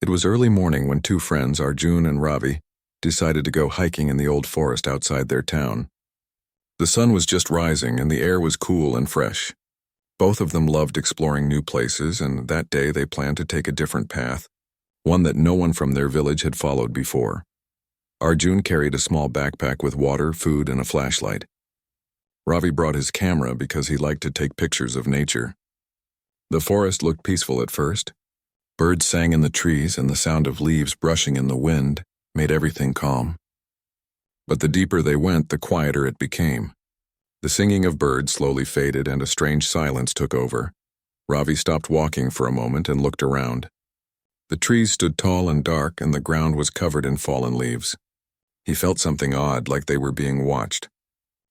It was early morning when two friends, Arjun and Ravi, decided to go hiking in the old forest outside their town. The sun was just rising and the air was cool and fresh. Both of them loved exploring new places, and that day they planned to take a different path, one that no one from their village had followed before. Arjun carried a small backpack with water, food, and a flashlight. Ravi brought his camera because he liked to take pictures of nature. The forest looked peaceful at first. Birds sang in the trees, and the sound of leaves brushing in the wind made everything calm. But the deeper they went, the quieter it became. The singing of birds slowly faded and a strange silence took over. Ravi stopped walking for a moment and looked around. The trees stood tall and dark, and the ground was covered in fallen leaves. He felt something odd, like they were being watched.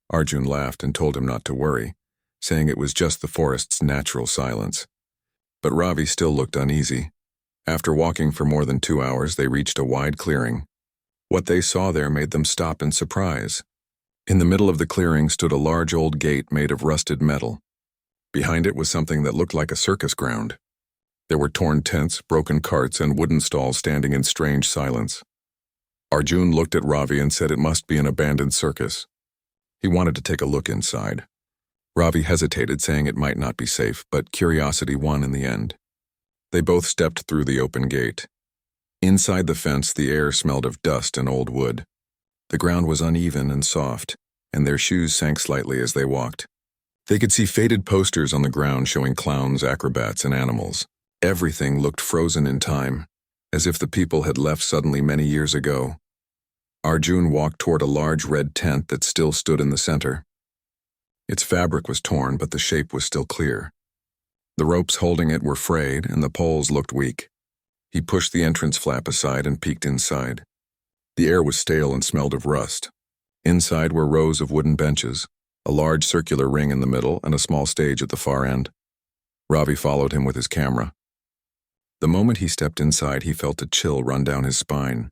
Arjun laughed and told him not to worry, saying it was just the forest's natural silence. But Ravi still looked uneasy. After walking for more than 2 hours, they reached a wide clearing. What they saw there made them stop in surprise. In the middle of the clearing stood a large old gate made of rusted metal. Behind it was something that looked like a circus ground. There were torn tents, broken carts, and wooden stalls standing in strange silence. Arjun looked at Ravi and said it must be an abandoned circus. He wanted to take a look inside. Ravi hesitated, saying it might not be safe, but curiosity won in the end. They both stepped through the open gate. Inside the fence, the air smelled of dust and old wood. The ground was uneven and soft, and their shoes sank slightly as they walked. They could see faded posters on the ground showing clowns, acrobats, and animals. Everything looked frozen in time, as if the people had left suddenly many years ago. Arjun walked toward a large red tent that still stood in the center. Its fabric was torn, but the shape was still clear. The ropes holding it were frayed, and the poles looked weak. He pushed the entrance flap aside and peeked inside. The air was stale and smelled of rust. Inside were rows of wooden benches, a large circular ring in the middle, and a small stage at the far end. Ravi followed him with his camera. The moment he stepped inside, he felt a chill run down his spine.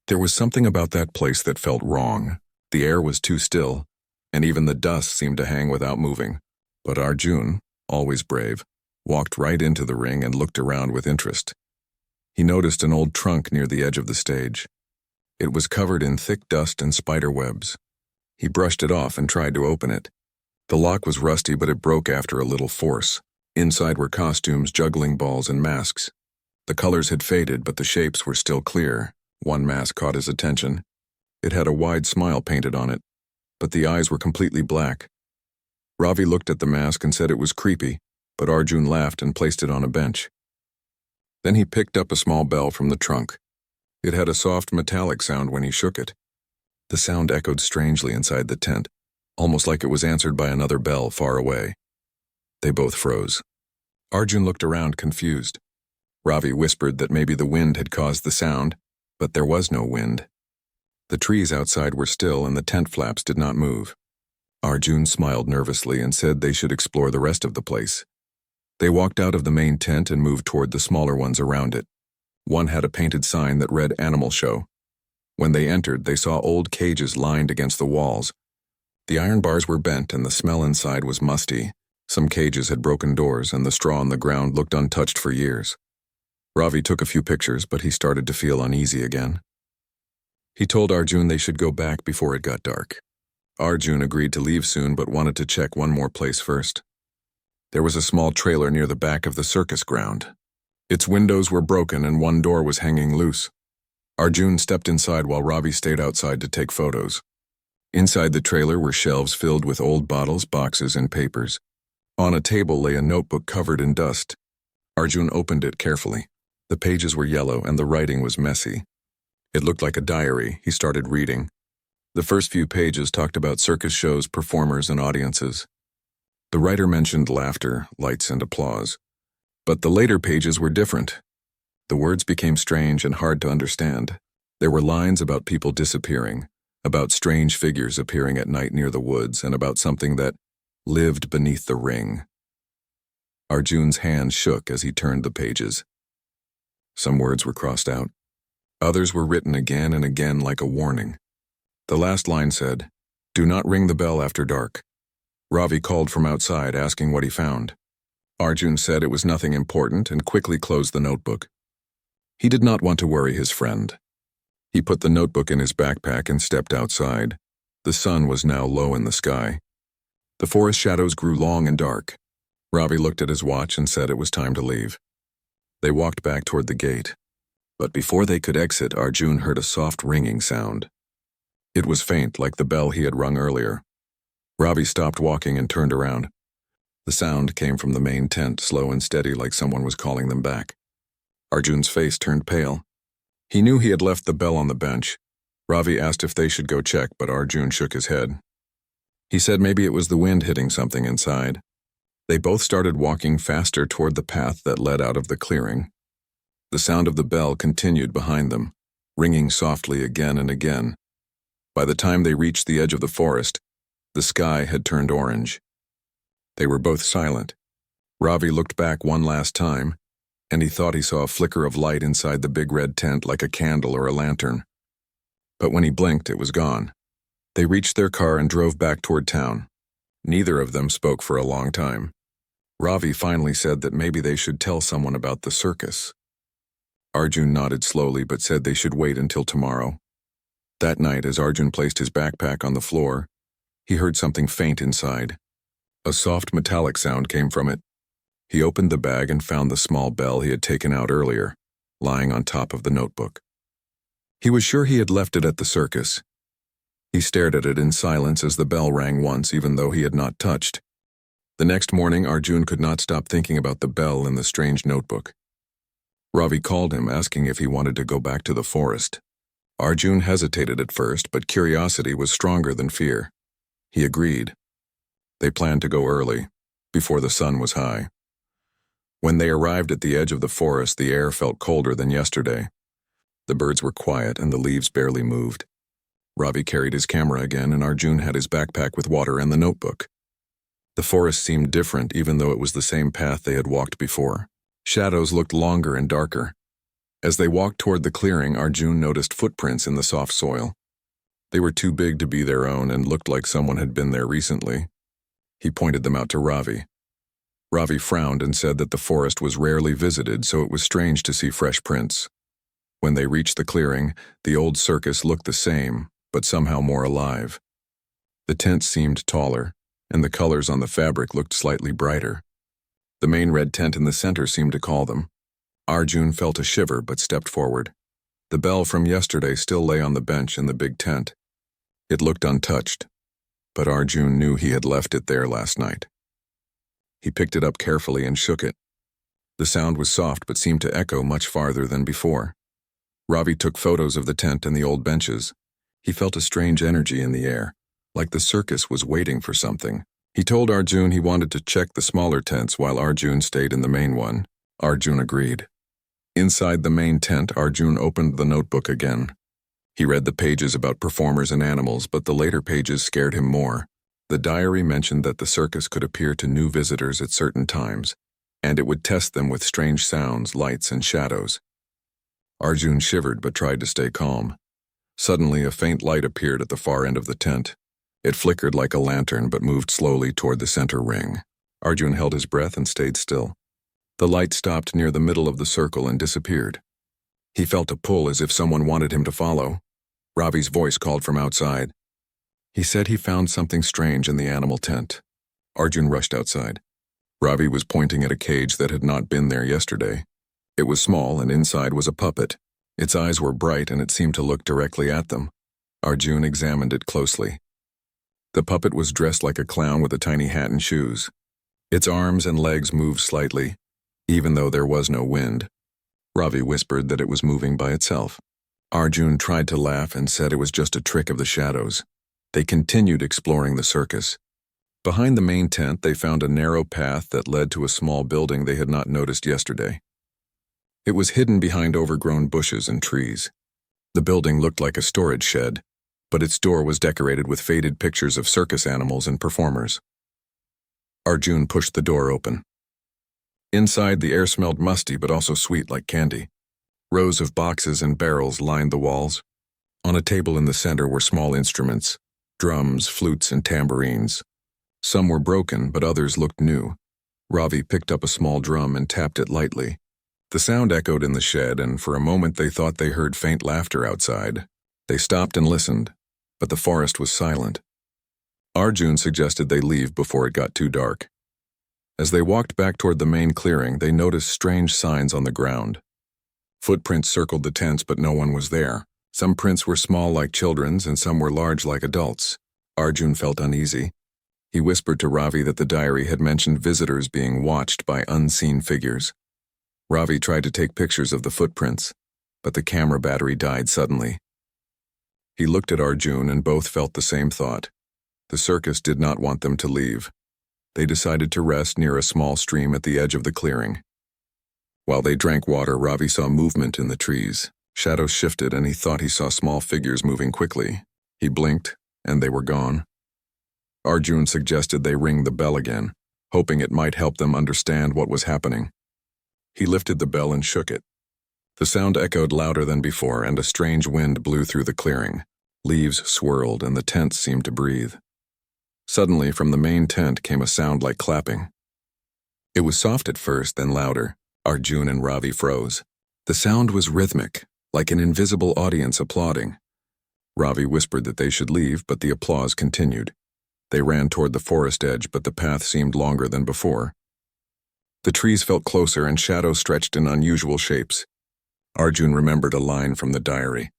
There was something about that place that felt wrong. The air was too still, and even the dust seemed to hang without moving. But Arjun, always brave, walked right into the ring and looked around with interest. He noticed an old trunk near the edge of the stage. It was covered in thick dust and spider webs. He brushed it off and tried to open it. The lock was rusty, but it broke after a little force. Inside were costumes, juggling balls, and masks. The colors had faded, but the shapes were still clear. One mask caught his attention. It had a wide smile painted on it, but the eyes were completely black. Ravi looked at the mask and said it was creepy, but Arjun laughed and placed it on a bench. Then he picked up a small bell from the trunk. It had a soft metallic sound when he shook it. The sound echoed strangely inside the tent, almost like it was answered by another bell far away. They both froze. Arjun looked around, confused. Ravi whispered that maybe the wind had caused the sound, but there was no wind. The trees outside were still and the tent flaps did not move. Arjun smiled nervously and said they should explore the rest of the place. They walked out of the main tent and moved toward the smaller ones around it. One had a painted sign that read "Animal Show." When they entered, they saw old cages lined against the walls. The iron bars were bent and the smell inside was musty. Some cages had broken doors and the straw on the ground looked untouched for years. Ravi took a few pictures, but he started to feel uneasy again. He told Arjun they should go back before it got dark. Arjun agreed to leave soon, but wanted to check one more place first. There was a small trailer near the back of the circus ground. Its windows were broken and one door was hanging loose. Arjun stepped inside while Ravi stayed outside to take photos. Inside the trailer were shelves filled with old bottles, boxes, and papers. On a table lay a notebook covered in dust. Arjun opened it carefully. The pages were yellow and the writing was messy. It looked like a diary. He started reading. The first few pages talked about circus shows, performers, and audiences. The writer mentioned laughter, lights, and applause. But the later pages were different. The words became strange and hard to understand. There were lines about people disappearing, about strange figures appearing at night near the woods, and about something that lived beneath the ring. Arjun's hand shook as he turned the pages. Some words were crossed out. Others were written again and again like a warning. The last line said, "Do not ring the bell after dark." Ravi called from outside, asking what he found. Arjun said it was nothing important and quickly closed the notebook. He did not want to worry his friend. He put the notebook in his backpack and stepped outside. The sun was now low in the sky. The forest shadows grew long and dark. Ravi looked at his watch and said it was time to leave. They walked back toward the gate. But before they could exit, Arjun heard a soft ringing sound. It was faint, like the bell he had rung earlier. Ravi stopped walking and turned around. The sound came from the main tent, slow and steady, like someone was calling them back. Arjun's face turned pale. He knew he had left the bell on the bench. Ravi asked if they should go check, but Arjun shook his head. He said maybe it was the wind hitting something inside. They both started walking faster toward the path that led out of the clearing. The sound of the bell continued behind them, ringing softly again and again. By the time they reached the edge of the forest, the sky had turned orange. They were both silent. Ravi looked back one last time, and he thought he saw a flicker of light inside the big red tent like a candle or a lantern. But when he blinked, it was gone. They reached their car and drove back toward town. Neither of them spoke for a long time. Ravi finally said that maybe they should tell someone about the circus. Arjun nodded slowly but said they should wait until tomorrow. That night, as Arjun placed his backpack on the floor, he heard something faint inside. A soft metallic sound came from it. He opened the bag and found the small bell he had taken out earlier, lying on top of the notebook. He was sure he had left it at the circus. He stared at it in silence as the bell rang once, even though he had not touched. The next morning, Arjun could not stop thinking about the bell in the strange notebook. Ravi called him, asking if he wanted to go back to the forest. Arjun hesitated at first, but curiosity was stronger than fear. He agreed. They planned to go early, before the sun was high. When they arrived at the edge of the forest, the air felt colder than yesterday. The birds were quiet and the leaves barely moved. Ravi carried his camera again, and Arjun had his backpack with water and the notebook. The forest seemed different, even though it was the same path they had walked before. Shadows looked longer and darker. As they walked toward the clearing, Arjun noticed footprints in the soft soil. They were too big to be their own and looked like someone had been there recently. He pointed them out to Ravi. Ravi frowned and said that the forest was rarely visited, so it was strange to see fresh prints. When they reached the clearing, the old circus looked the same, but somehow more alive. The tent seemed taller, and the colors on the fabric looked slightly brighter. The main red tent in the center seemed to call them. Arjun felt a shiver but stepped forward. The bell from yesterday still lay on the bench in the big tent. It looked untouched, but Arjun knew he had left it there last night. He picked it up carefully and shook it. The sound was soft but seemed to echo much farther than before. Ravi took photos of the tent and the old benches. He felt a strange energy in the air, like the circus was waiting for something. He told Arjun he wanted to check the smaller tents while Arjun stayed in the main one. Arjun agreed. Inside the main tent, Arjun opened the notebook again. He read the pages about performers and animals, but the later pages scared him more. The diary mentioned that the circus could appear to new visitors at certain times, and it would test them with strange sounds, lights, and shadows. Arjun shivered but tried to stay calm. Suddenly, a faint light appeared at the far end of the tent. It flickered like a lantern but moved slowly toward the center ring. Arjun held his breath and stayed still. The light stopped near the middle of the circle and disappeared. He felt a pull as if someone wanted him to follow. Ravi's voice called from outside. He said he found something strange in the animal tent. Arjun rushed outside. Ravi was pointing at a cage that had not been there yesterday. It was small, and inside was a puppet. Its eyes were bright, and it seemed to look directly at them. Arjun examined it closely. The puppet was dressed like a clown with a tiny hat and shoes. Its arms and legs moved slightly, even though there was no wind. Ravi whispered that it was moving by itself. Arjun tried to laugh and said it was just a trick of the shadows. They continued exploring the circus. Behind the main tent, they found a narrow path that led to a small building they had not noticed yesterday. It was hidden behind overgrown bushes and trees. The building looked like a storage shed, but its door was decorated with faded pictures of circus animals and performers. Arjun pushed the door open. Inside, the air smelled musty but also sweet like candy. Rows of boxes and barrels lined the walls. On a table in the center were small instruments, drums, flutes, and tambourines. Some were broken, but others looked new. Ravi picked up a small drum and tapped it lightly. The sound echoed in the shed, and for a moment they thought they heard faint laughter outside. They stopped and listened, but the forest was silent. Arjun suggested they leave before it got too dark. As they walked back toward the main clearing, they noticed strange signs on the ground. Footprints circled the tents, but no one was there. Some prints were small like children's, and some were large like adults. Arjun felt uneasy. He whispered to Ravi that the diary had mentioned visitors being watched by unseen figures. Ravi tried to take pictures of the footprints, but the camera battery died suddenly. He looked at Arjun and both felt the same thought. The circus did not want them to leave. They decided to rest near a small stream at the edge of the clearing. While they drank water, Ravi saw movement in the trees. Shadows shifted and he thought he saw small figures moving quickly. He blinked, and they were gone. Arjun suggested they ring the bell again, hoping it might help them understand what was happening. He lifted the bell and shook it. The sound echoed louder than before, and a strange wind blew through the clearing. Leaves swirled, and the tent seemed to breathe. Suddenly, from the main tent came a sound like clapping. It was soft at first, then louder. Arjun and Ravi froze. The sound was rhythmic, like an invisible audience applauding. Ravi whispered that they should leave, but the applause continued. They ran toward the forest edge, but the path seemed longer than before. The trees felt closer, and shadows stretched in unusual shapes. Arjun remembered a line from the diary.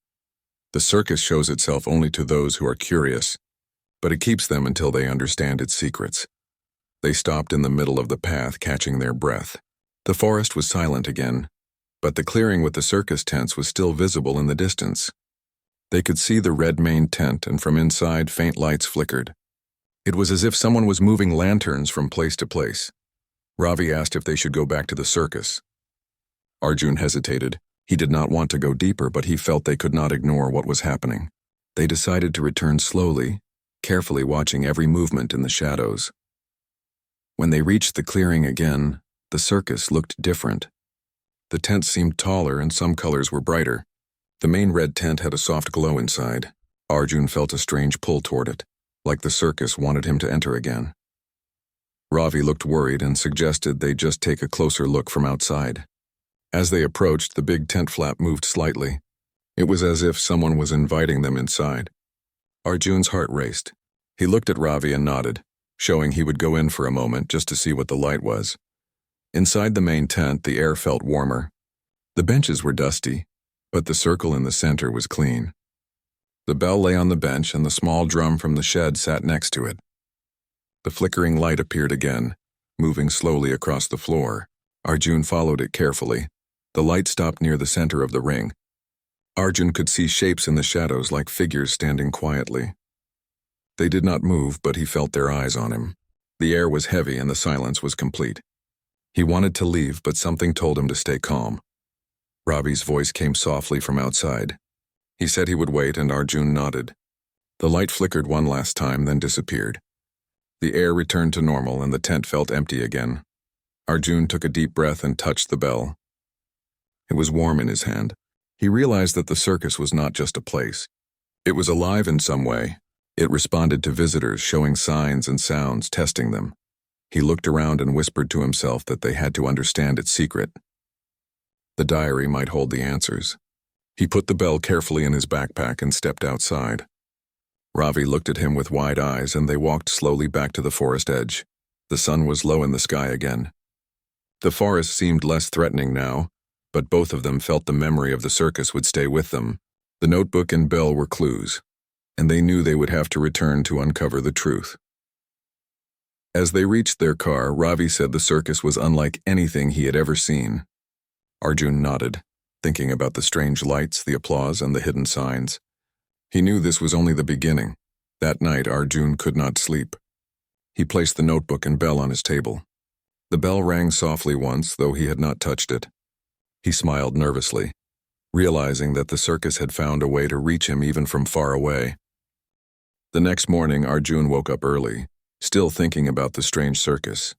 The circus shows itself only to those who are curious, but it keeps them until they understand its secrets. They stopped in the middle of the path, catching their breath. The forest was silent again, but the clearing with the circus tents was still visible in the distance. They could see the red main tent, and from inside, faint lights flickered. It was as if someone was moving lanterns from place to place. Ravi asked if they should go back to the circus. Arjun hesitated. He did not want to go deeper, but he felt they could not ignore what was happening. They decided to return slowly, carefully watching every movement in the shadows. When they reached the clearing again, the circus looked different. The tent seemed taller and some colors were brighter. The main red tent had a soft glow inside. Arjun felt a strange pull toward it, like the circus wanted him to enter again. Ravi looked worried and suggested they just take a closer look from outside. As they approached, the big tent flap moved slightly. It was as if someone was inviting them inside. Arjun's heart raced. He looked at Ravi and nodded, showing he would go in for a moment just to see what the light was. Inside the main tent, the air felt warmer. The benches were dusty, but the circle in the center was clean. The bell lay on the bench, and the small drum from the shed sat next to it. The flickering light appeared again, moving slowly across the floor. Arjun followed it carefully. The light stopped near the center of the ring. Arjun could see shapes in the shadows like figures standing quietly. They did not move, but he felt their eyes on him. The air was heavy and the silence was complete. He wanted to leave, but something told him to stay calm. Ravi's voice came softly from outside. He said he would wait, and Arjun nodded. The light flickered one last time, then disappeared. The air returned to normal, and the tent felt empty again. Arjun took a deep breath and touched the bell. It was warm in his hand. He realized that the circus was not just a place. It was alive in some way. It responded to visitors, showing signs and sounds, testing them. He looked around and whispered to himself that they had to understand its secret. The diary might hold the answers. He put the bell carefully in his backpack and stepped outside. Ravi looked at him with wide eyes, and they walked slowly back to the forest edge. The sun was low in the sky again. The forest seemed less threatening now, but both of them felt the memory of the circus would stay with them. The notebook and bell were clues, and they knew they would have to return to uncover the truth. As they reached their car, Ravi said the circus was unlike anything he had ever seen. Arjun nodded, thinking about the strange lights, the applause, and the hidden signs. He knew this was only the beginning. That night, Arjun could not sleep. He placed the notebook and bell on his table. The bell rang softly once, though he had not touched it. He smiled nervously, realizing that the circus had found a way to reach him even from far away. The next morning, Arjun woke up early, still thinking about the strange circus.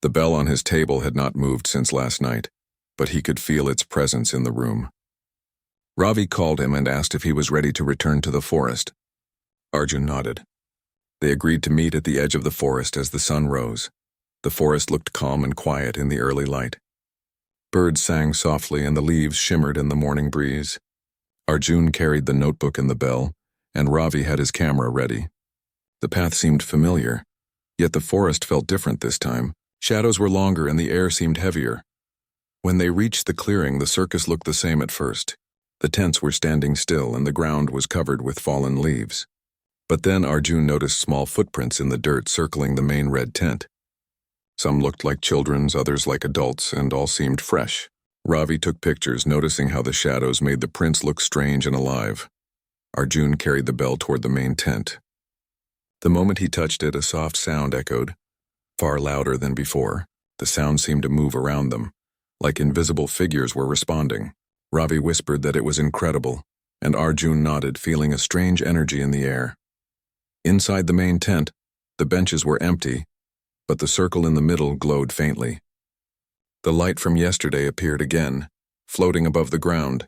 The bell on his table had not moved since last night, but he could feel its presence in the room. Ravi called him and asked if he was ready to return to the forest. Arjun nodded. They agreed to meet at the edge of the forest as the sun rose. The forest looked calm and quiet in the early light. Birds sang softly and the leaves shimmered in the morning breeze. Arjun carried the notebook and the bell, and Ravi had his camera ready. The path seemed familiar, yet the forest felt different this time. Shadows were longer and the air seemed heavier. When they reached the clearing, the circus looked the same at first. The tents were standing still and the ground was covered with fallen leaves. But then Arjun noticed small footprints in the dirt circling the main red tent. Some looked like children's, others like adults, and all seemed fresh. Ravi took pictures, noticing how the shadows made the prints look strange and alive. Arjun carried the bell toward the main tent. The moment he touched it, a soft sound echoed, far louder than before. The sound seemed to move around them, like invisible figures were responding. Ravi whispered that it was incredible, and Arjun nodded, feeling a strange energy in the air. Inside the main tent, the benches were empty, but the circle in the middle glowed faintly. The light from yesterday appeared again, floating above the ground.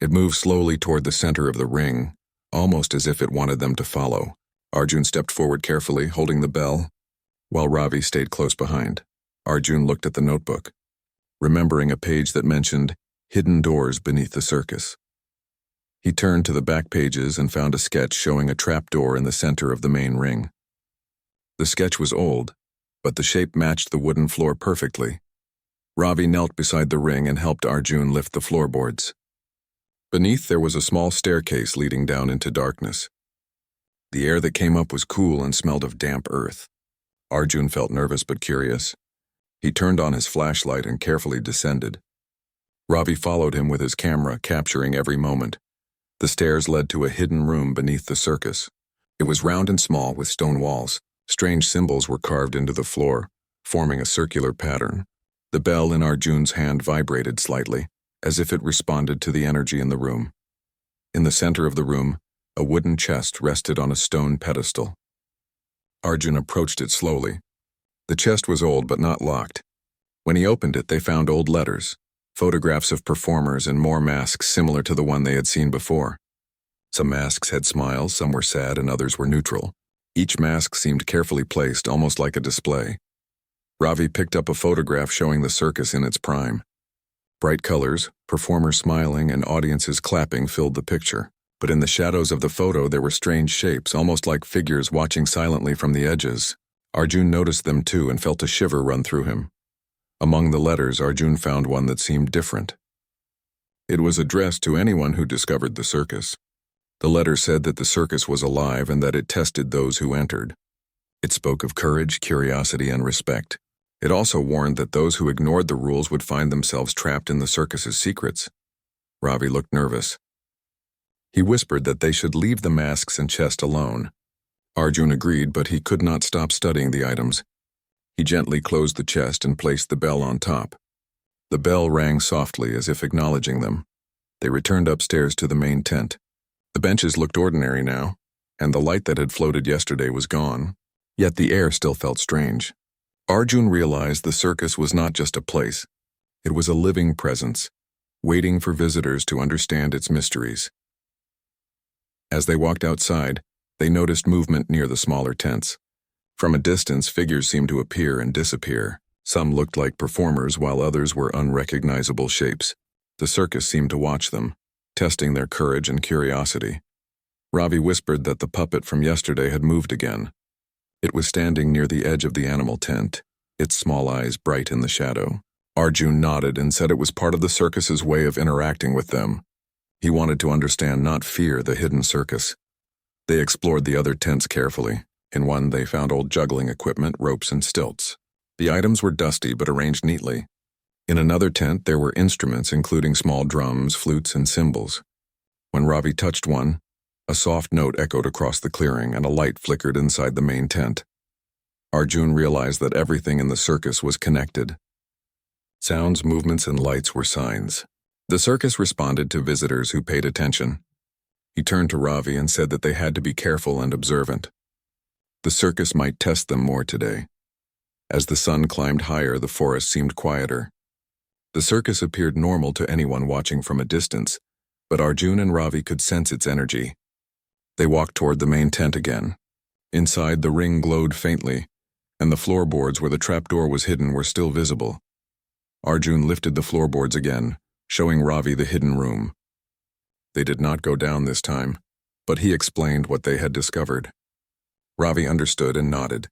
It moved slowly toward the center of the ring, almost as if it wanted them to follow. Arjun stepped forward carefully, holding the bell, while Ravi stayed close behind. Arjun looked at the notebook, remembering a page that mentioned hidden doors beneath the circus. He turned to the back pages and found a sketch showing a trapdoor in the center of the main ring. The sketch was old, but the shape matched the wooden floor perfectly. Ravi knelt beside the ring and helped Arjun lift the floorboards. Beneath there was a small staircase leading down into darkness. The air that came up was cool and smelled of damp earth. Arjun felt nervous but curious. He turned on his flashlight and carefully descended. Ravi followed him with his camera, capturing every moment. The stairs led to a hidden room beneath the circus. It was round and small with stone walls. Strange symbols were carved into the floor, forming a circular pattern. The bell in Arjun's hand vibrated slightly, as if it responded to the energy in the room. In the center of the room, a wooden chest rested on a stone pedestal. Arjun approached it slowly. The chest was old but not locked. When he opened it, they found old letters, photographs of performers, and more masks similar to the one they had seen before. Some masks had smiles, some were sad, and others were neutral. Each mask seemed carefully placed, almost like a display. Ravi picked up a photograph showing the circus in its prime. Bright colors, performers smiling, and audiences clapping filled the picture. But in the shadows of the photo there were strange shapes, almost like figures watching silently from the edges. Arjun noticed them too and felt a shiver run through him. Among the letters, Arjun found one that seemed different. It was addressed to anyone who discovered the circus. The letter said that the circus was alive and that it tested those who entered. It spoke of courage, curiosity, and respect. It also warned that those who ignored the rules would find themselves trapped in the circus's secrets. Ravi looked nervous. He whispered that they should leave the masks and chest alone. Arjun agreed, but he could not stop studying the items. He gently closed the chest and placed the bell on top. The bell rang softly as if acknowledging them. They returned upstairs to the main tent. The benches looked ordinary now, and the light that had floated yesterday was gone. Yet the air still felt strange. Arjun realized the circus was not just a place. It was a living presence, waiting for visitors to understand its mysteries. As they walked outside, they noticed movement near the smaller tents. From a distance, figures seemed to appear and disappear. Some looked like performers, while others were unrecognizable shapes. The circus seemed to watch them, testing their courage and curiosity. Ravi whispered that the puppet from yesterday had moved again. It was standing near the edge of the animal tent, its small eyes bright in the shadow. Arjun nodded and said it was part of the circus's way of interacting with them. He wanted to understand, not fear, the hidden circus. They explored the other tents carefully. In one, they found old juggling equipment, ropes, and stilts. The items were dusty but arranged neatly. In another tent, there were instruments, including small drums, flutes, and cymbals. When Ravi touched one, a soft note echoed across the clearing and a light flickered inside the main tent. Arjun realized that everything in the circus was connected. Sounds, movements, and lights were signs. The circus responded to visitors who paid attention. He turned to Ravi and said that they had to be careful and observant. The circus might test them more today. As the sun climbed higher, the forest seemed quieter. The circus appeared normal to anyone watching from a distance, but Arjun and Ravi could sense its energy. They walked toward the main tent again. Inside, the ring glowed faintly, and the floorboards where the trapdoor was hidden were still visible. Arjun lifted the floorboards again, showing Ravi the hidden room. They did not go down this time, but he explained what they had discovered. Ravi understood and nodded.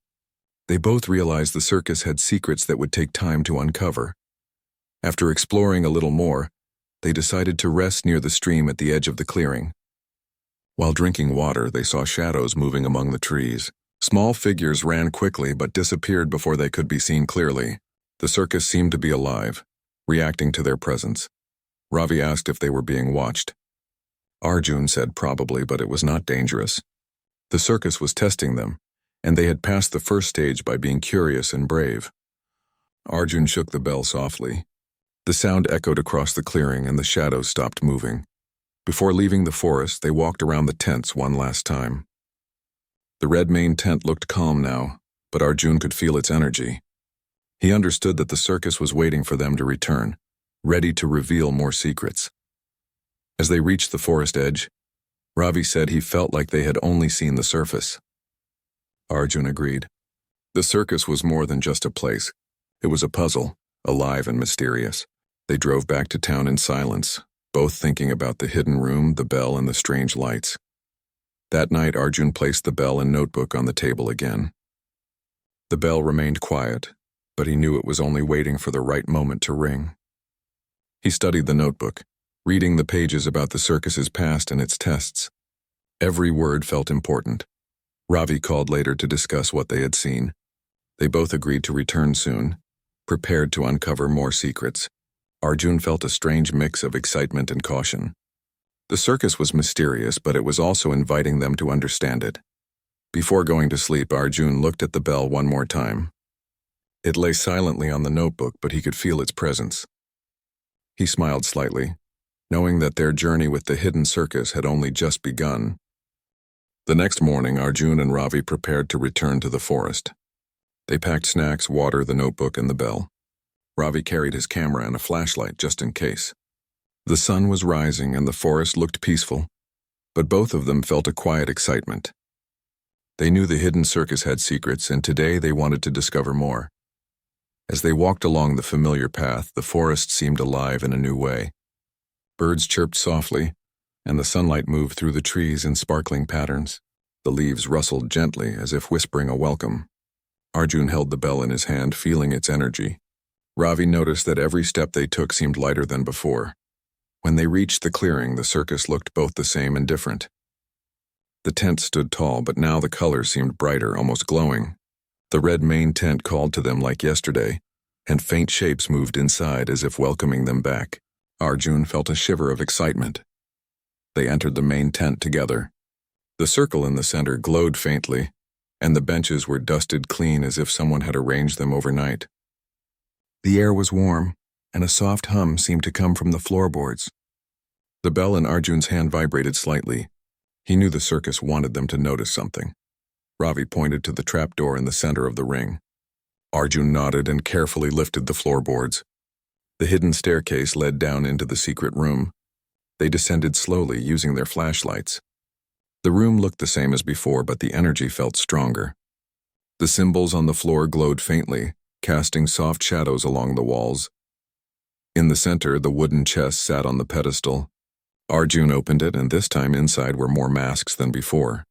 They both realized the circus had secrets that would take time to uncover. After exploring a little more, they decided to rest near the stream at the edge of the clearing. While drinking water, they saw shadows moving among the trees. Small figures ran quickly but disappeared before they could be seen clearly. The circus seemed to be alive, reacting to their presence. Ravi asked if they were being watched. Arjun said probably, but it was not dangerous. The circus was testing them, and they had passed the first stage by being curious and brave. Arjun shook the bell softly. The sound echoed across the clearing and the shadows stopped moving. Before leaving the forest, they walked around the tents one last time. The red main tent looked calm now, but Arjun could feel its energy. He understood that the circus was waiting for them to return, ready to reveal more secrets. As they reached the forest edge, Ravi said he felt like they had only seen the surface. Arjun agreed. The circus was more than just a place. It was a puzzle, alive and mysterious. They drove back to town in silence, both thinking about the hidden room, the bell, and the strange lights. That night, Arjun placed the bell and notebook on the table again. The bell remained quiet, but he knew it was only waiting for the right moment to ring. He studied the notebook, reading the pages about the circus's past and its tests. Every word felt important. Ravi called later to discuss what they had seen. They both agreed to return soon, prepared to uncover more secrets. Arjun felt a strange mix of excitement and caution. The circus was mysterious, but it was also inviting them to understand it. Before going to sleep, Arjun looked at the bell one more time. It lay silently on the notebook, but he could feel its presence. He smiled slightly, knowing that their journey with the hidden circus had only just begun. The next morning, Arjun and Ravi prepared to return to the forest. They packed snacks, water, the notebook, and the bell. Ravi carried his camera and a flashlight just in case. The sun was rising and the forest looked peaceful, but both of them felt a quiet excitement. They knew the hidden circus had secrets, and today they wanted to discover more. As they walked along the familiar path, the forest seemed alive in a new way. Birds chirped softly, and the sunlight moved through the trees in sparkling patterns. The leaves rustled gently, as if whispering a welcome. Arjun held the bell in his hand, feeling its energy. Ravi noticed that every step they took seemed lighter than before. When they reached the clearing, the circus looked both the same and different. The tent stood tall, but now the colors seemed brighter, almost glowing. The red main tent called to them like yesterday, and faint shapes moved inside as if welcoming them back. Arjun felt a shiver of excitement. They entered the main tent together. The circle in the center glowed faintly, and the benches were dusted clean as if someone had arranged them overnight. The air was warm, and a soft hum seemed to come from the floorboards. The bell in Arjun's hand vibrated slightly. He knew the circus wanted them to notice something. Ravi pointed to the trapdoor in the center of the ring. Arjun nodded and carefully lifted the floorboards. The hidden staircase led down into the secret room. They descended slowly, using their flashlights. The room looked the same as before, but the energy felt stronger. The symbols on the floor glowed faintly, casting soft shadows along the walls. In the center, the wooden chest sat on the pedestal. Arjun opened it, and this time inside were more masks than before.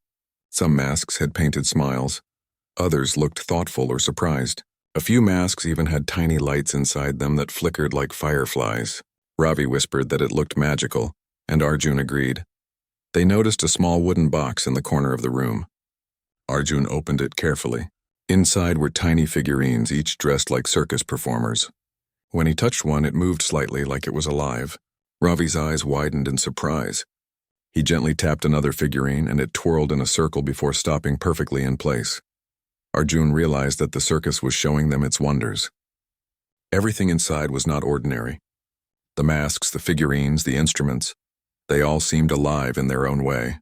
Some masks had painted smiles. Others looked thoughtful or surprised. A few masks even had tiny lights inside them that flickered like fireflies. Ravi whispered that it looked magical, and Arjun agreed. They noticed a small wooden box in the corner of the room. Arjun opened it carefully. Inside were tiny figurines, each dressed like circus performers. When he touched one, it moved slightly, like it was alive. Ravi's eyes widened in surprise. He gently tapped another figurine, and it twirled in a circle before stopping perfectly in place. Arjun realized that the circus was showing them its wonders. Everything inside was not ordinary. The masks, the figurines, the instruments, they all seemed alive in their own way.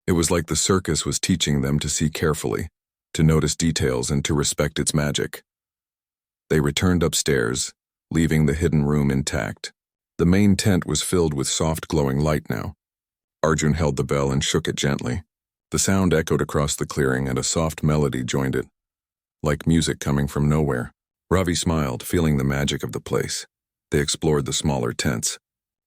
It was like the circus was teaching them to see carefully, to notice details, and to respect its magic. They returned upstairs, leaving the hidden room intact. The main tent was filled with soft glowing light now. Arjun held the bell and shook it gently. The sound echoed across the clearing, and a soft melody joined it, like music coming from nowhere. Ravi smiled, feeling the magic of the place. They explored the smaller tents.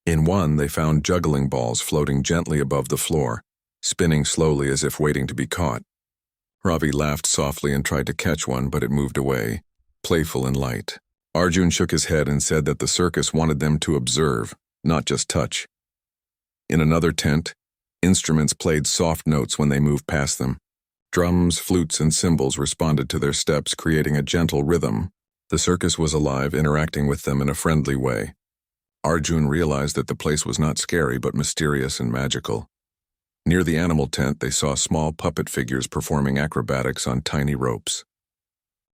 In one, they found juggling balls floating gently above the floor, spinning slowly as if waiting to be caught. Ravi laughed softly and tried to catch one, but it moved away, playful and light. Arjun shook his head and said that the circus wanted them to observe, not just touch. In another tent, instruments played soft notes when they moved past them. Drums, flutes, and cymbals responded to their steps, creating a gentle rhythm. The circus was alive, interacting with them in a friendly way. Arjun realized that the place was not scary but mysterious and magical. Near the animal tent, they saw small puppet figures performing acrobatics on tiny ropes.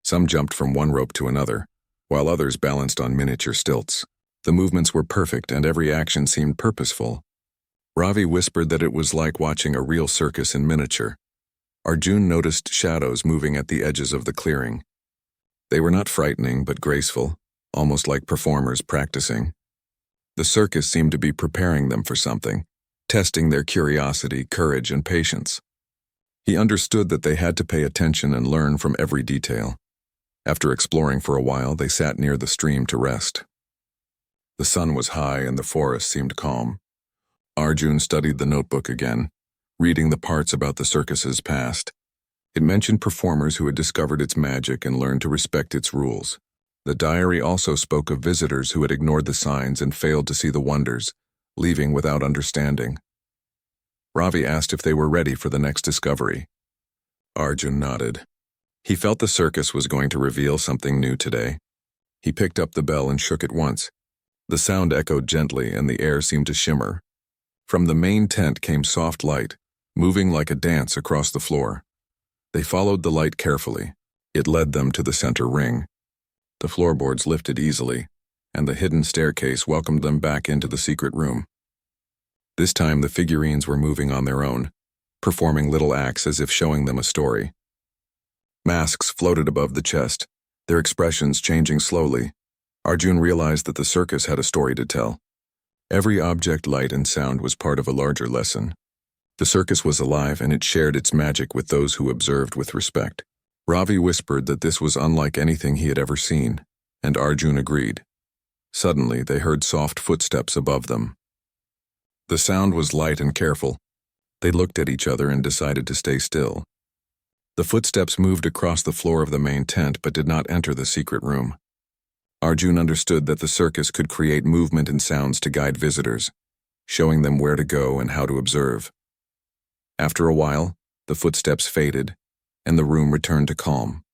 Some jumped from one rope to another, while others balanced on miniature stilts. The movements were perfect and every action seemed purposeful. Ravi whispered that it was like watching a real circus in miniature. Arjun noticed shadows moving at the edges of the clearing. They were not frightening but graceful, almost like performers practicing. The circus seemed to be preparing them for something, testing their curiosity, courage, and patience. He understood that they had to pay attention and learn from every detail. After exploring for a while, they sat near the stream to rest. The sun was high and the forest seemed calm. Arjun studied the notebook again, reading the parts about the circus's past. It mentioned performers who had discovered its magic and learned to respect its rules. The diary also spoke of visitors who had ignored the signs and failed to see the wonders, leaving without understanding. Ravi asked if they were ready for the next discovery. Arjun nodded. He felt the circus was going to reveal something new today. He picked up the bell and shook it once. The sound echoed gently and the air seemed to shimmer. From the main tent came soft light, moving like a dance across the floor. They followed the light carefully. It led them to the center ring. The floorboards lifted easily, and the hidden staircase welcomed them back into the secret room. This time the figurines were moving on their own, performing little acts as if showing them a story. Masks floated above the chest, their expressions changing slowly. Arjun realized that the circus had a story to tell. Every object, light, and sound was part of a larger lesson. The circus was alive and it shared its magic with those who observed with respect. Ravi whispered that this was unlike anything he had ever seen, and Arjun agreed. Suddenly, they heard soft footsteps above them. The sound was light and careful. They looked at each other and decided to stay still. The footsteps moved across the floor of the main tent but did not enter the secret room. Arjun understood that the circus could create movement and sounds to guide visitors, showing them where to go and how to observe. After a while, the footsteps faded, and the room returned to calm.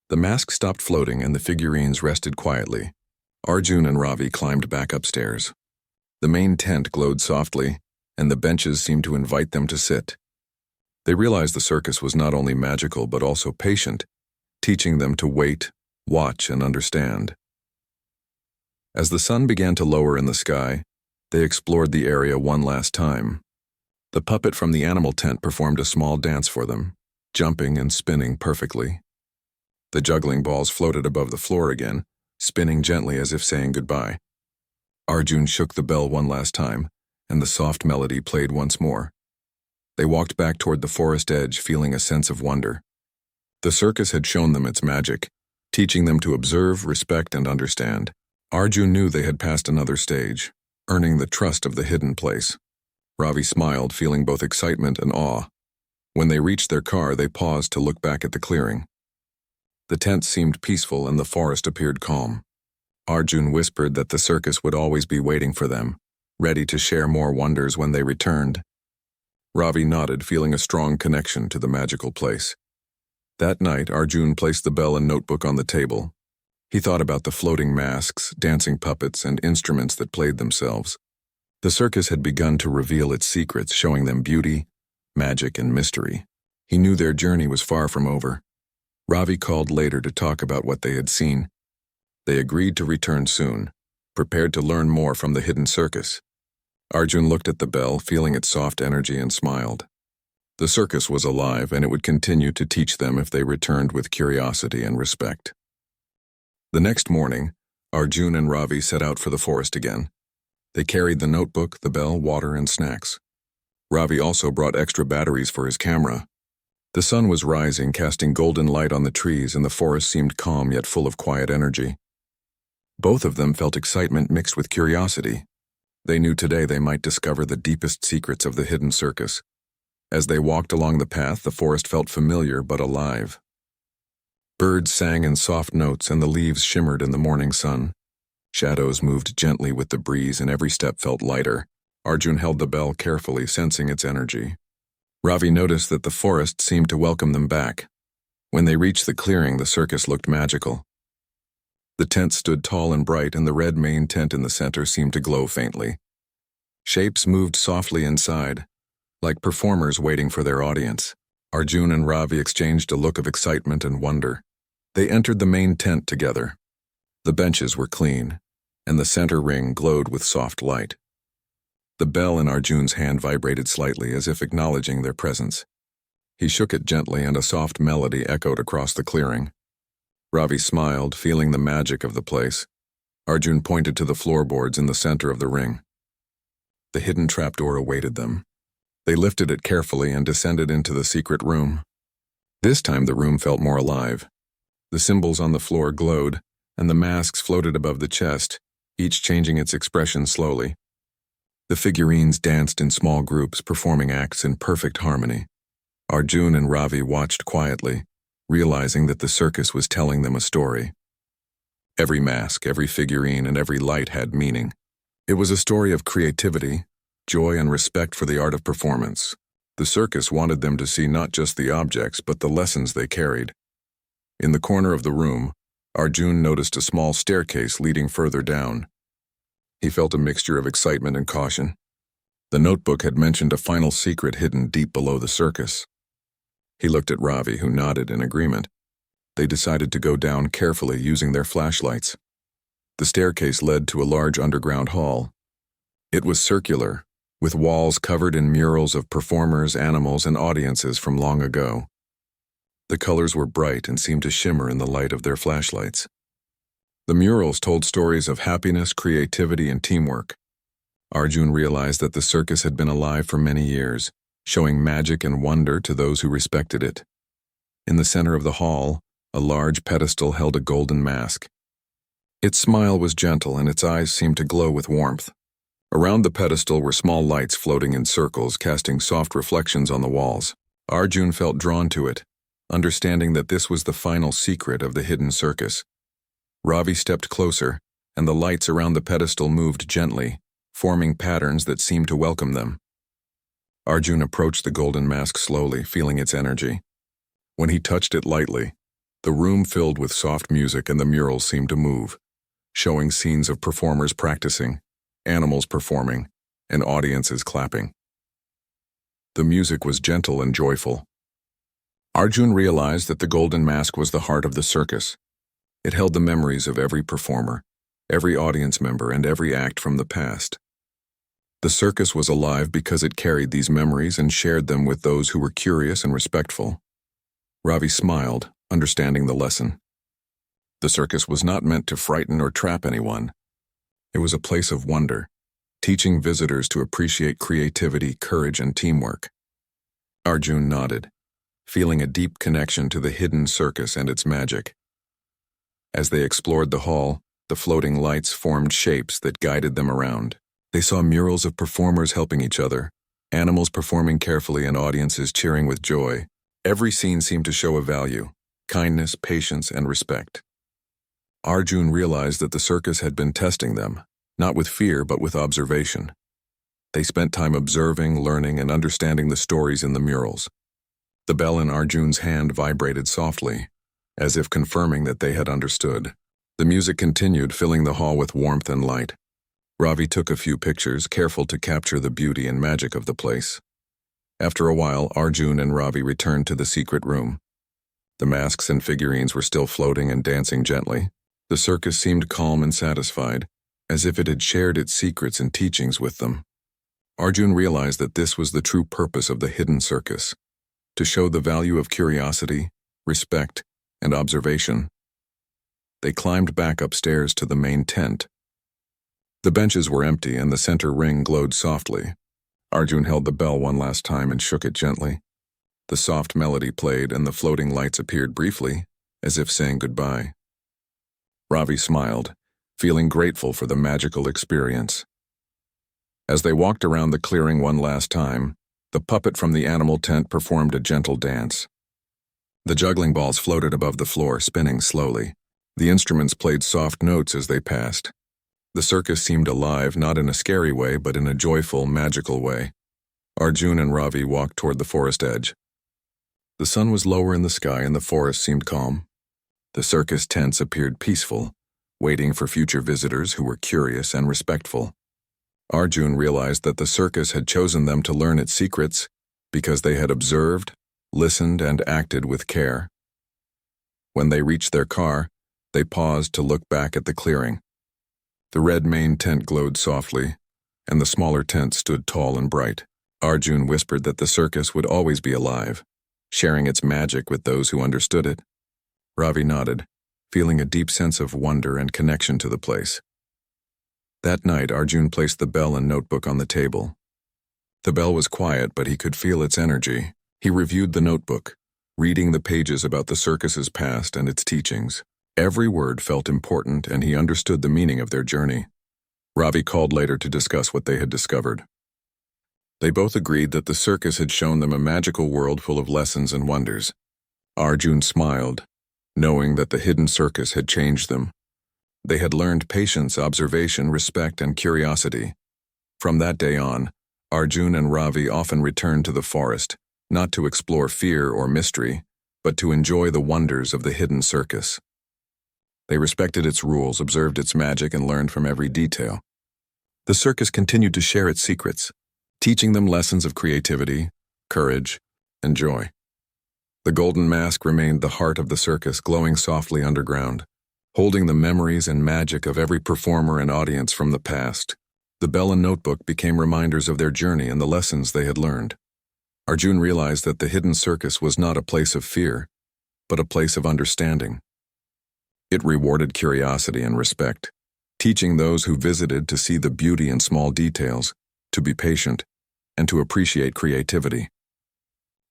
The mask stopped floating and the figurines rested quietly. Arjun and Ravi climbed back upstairs. The main tent glowed softly, and the benches seemed to invite them to sit. They realized the circus was not only magical but also patient, teaching them to wait, watch, and understand. As the sun began to lower in the sky, they explored the area one last time. The puppet from the animal tent performed a small dance for them, jumping and spinning perfectly. The juggling balls floated above the floor again, spinning gently as if saying goodbye. Arjun shook the bell one last time, and the soft melody played once more. They walked back toward the forest edge, feeling a sense of wonder. The circus had shown them its magic, teaching them to observe, respect, and understand. Arjun knew they had passed another stage, earning the trust of the hidden place. Ravi smiled, feeling both excitement and awe. When they reached their car, they paused to look back at the clearing. The tent seemed peaceful and the forest appeared calm. Arjun whispered that the circus would always be waiting for them, ready to share more wonders when they returned. Ravi nodded, feeling a strong connection to the magical place. That night, Arjun placed the bell and notebook on the table. He thought about the floating masks, dancing puppets, and instruments that played themselves. The circus had begun to reveal its secrets, showing them beauty, magic, and mystery. He knew their journey was far from over. Ravi called later to talk about what they had seen. They agreed to return soon, prepared to learn more from the hidden circus. Arjun looked at the bell, feeling its soft energy, and smiled. The circus was alive, and it would continue to teach them if they returned with curiosity and respect. The next morning, Arjun and Ravi set out for the forest again. They carried the notebook, the bell, water, and snacks. Ravi also brought extra batteries for his camera. The sun was rising, casting golden light on the trees, and the forest seemed calm yet full of quiet energy. Both of them felt excitement mixed with curiosity. They knew today they might discover the deepest secrets of the hidden circus. As they walked along the path, the forest felt familiar but alive. Birds sang in soft notes, and the leaves shimmered in the morning sun. Shadows moved gently with the breeze, and every step felt lighter. Arjun held the bell carefully, sensing its energy. Ravi noticed that the forest seemed to welcome them back. When they reached the clearing, the circus looked magical. The tent stood tall and bright, and the red main tent in the center seemed to glow faintly. Shapes moved softly inside, like performers waiting for their audience. Arjun and Ravi exchanged a look of excitement and wonder. They entered the main tent together. The benches were clean, and the center ring glowed with soft light. The bell in Arjun's hand vibrated slightly, as if acknowledging their presence. He shook it gently, and a soft melody echoed across the clearing. Ravi smiled, feeling the magic of the place. Arjun pointed to the floorboards in the center of the ring. The hidden trapdoor awaited them. They lifted it carefully and descended into the secret room. This time the room felt more alive. The symbols on the floor glowed, and the masks floated above the chest, each changing its expression slowly. The figurines danced in small groups, performing acts in perfect harmony. Arjun and Ravi watched quietly, realizing that the circus was telling them a story. Every mask, every figurine, and every light had meaning. It was a story of creativity, joy, and respect for the art of performance. The circus wanted them to see not just the objects, but the lessons they carried. In the corner of the room, Arjun noticed a small staircase leading further down. He felt a mixture of excitement and caution. The notebook had mentioned a final secret hidden deep below the circus. He looked at Ravi, who nodded in agreement. They decided to go down carefully using their flashlights. The staircase led to a large underground hall. It was circular, with walls covered in murals of performers, animals, and audiences from long ago. The colors were bright and seemed to shimmer in the light of their flashlights. The murals told stories of happiness, creativity, and teamwork. Arjun realized that the circus had been alive for many years, showing magic and wonder to those who respected it. In the center of the hall, a large pedestal held a golden mask. Its smile was gentle, and its eyes seemed to glow with warmth. Around the pedestal were small lights floating in circles, casting soft reflections on the walls. Arjun felt drawn to it, understanding that this was the final secret of the hidden circus. Ravi stepped closer, and the lights around the pedestal moved gently, forming patterns that seemed to welcome them. Arjun approached the golden mask slowly, feeling its energy. When he touched it lightly, the room filled with soft music, and the murals seemed to move, showing scenes of performers practicing, animals performing, and audiences clapping. The music was gentle and joyful. Arjun realized that the golden mask was the heart of the circus. It held the memories of every performer, every audience member, and every act from the past. The circus was alive because it carried these memories and shared them with those who were curious and respectful. Ravi smiled, understanding the lesson. The circus was not meant to frighten or trap anyone. It was a place of wonder, teaching visitors to appreciate creativity, courage, and teamwork. Arjun nodded, feeling a deep connection to the hidden circus and its magic. As they explored the hall, the floating lights formed shapes that guided them around. They saw murals of performers helping each other, animals performing carefully, and audiences cheering with joy. Every scene seemed to show a value: kindness, patience, and respect. Arjun realized that the circus had been testing them, not with fear but with observation. They spent time observing, learning, and understanding the stories in the murals. The bell in Arjun's hand vibrated softly, as if confirming that they had understood. The music continued, filling the hall with warmth and light. Ravi took a few pictures, careful to capture the beauty and magic of the place. After a while, Arjun and Ravi returned to the secret room. The masks and figurines were still floating and dancing gently. The circus seemed calm and satisfied, as if it had shared its secrets and teachings with them. Arjun realized that this was the true purpose of the hidden circus: to show the value of curiosity, respect, and observation. They climbed back upstairs to the main tent. The benches were empty, and the center ring glowed softly. Arjun held the bell one last time and shook it gently. The soft melody played and the floating lights appeared briefly, as if saying goodbye. Ravi smiled, feeling grateful for the magical experience. As they walked around the clearing one last time, the puppet from the animal tent performed a gentle dance. The juggling balls floated above the floor, spinning slowly. The instruments played soft notes as they passed. The circus seemed alive, not in a scary way, but in a joyful, magical way. Arjun and Ravi walked toward the forest edge. The sun was lower in the sky and the forest seemed calm. The circus tents appeared peaceful, waiting for future visitors who were curious and respectful. Arjun realized that the circus had chosen them to learn its secrets because they had observed, listened, and acted with care. When they reached their car, they paused to look back at the clearing. The red main tent glowed softly, and the smaller tent stood tall and bright. Arjun whispered that the circus would always be alive, sharing its magic with those who understood it. Ravi nodded, feeling a deep sense of wonder and connection to the place. That night, Arjun placed the bell and notebook on the table. The bell was quiet, but he could feel its energy. He reviewed the notebook, reading the pages about the circus's past and its teachings. Every word felt important, and he understood the meaning of their journey. Ravi called later to discuss what they had discovered. They both agreed that the circus had shown them a magical world full of lessons and wonders. Arjun smiled, knowing that the hidden circus had changed them. They had learned patience, observation, respect, and curiosity. From that day on, Arjun and Ravi often returned to the forest, not to explore fear or mystery, but to enjoy the wonders of the hidden circus. They respected its rules, observed its magic, and learned from every detail. The circus continued to share its secrets, teaching them lessons of creativity, courage, and joy. The golden mask remained the heart of the circus, glowing softly underground, holding the memories and magic of every performer and audience from the past. The bell and notebook became reminders of their journey and the lessons they had learned. Arjun realized that the hidden circus was not a place of fear, but a place of understanding. It rewarded curiosity and respect, teaching those who visited to see the beauty in small details, to be patient, and to appreciate creativity.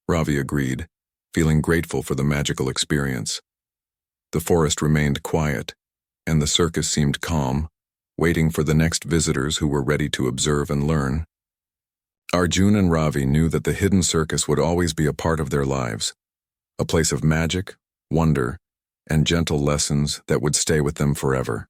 Ravi agreed, feeling grateful for the magical experience. The forest remained quiet, and the circus seemed calm, waiting for the next visitors who were ready to observe and learn. Arjun and Ravi knew that the hidden circus would always be a part of their lives, a place of magic, wonder, and gentle lessons that would stay with them forever.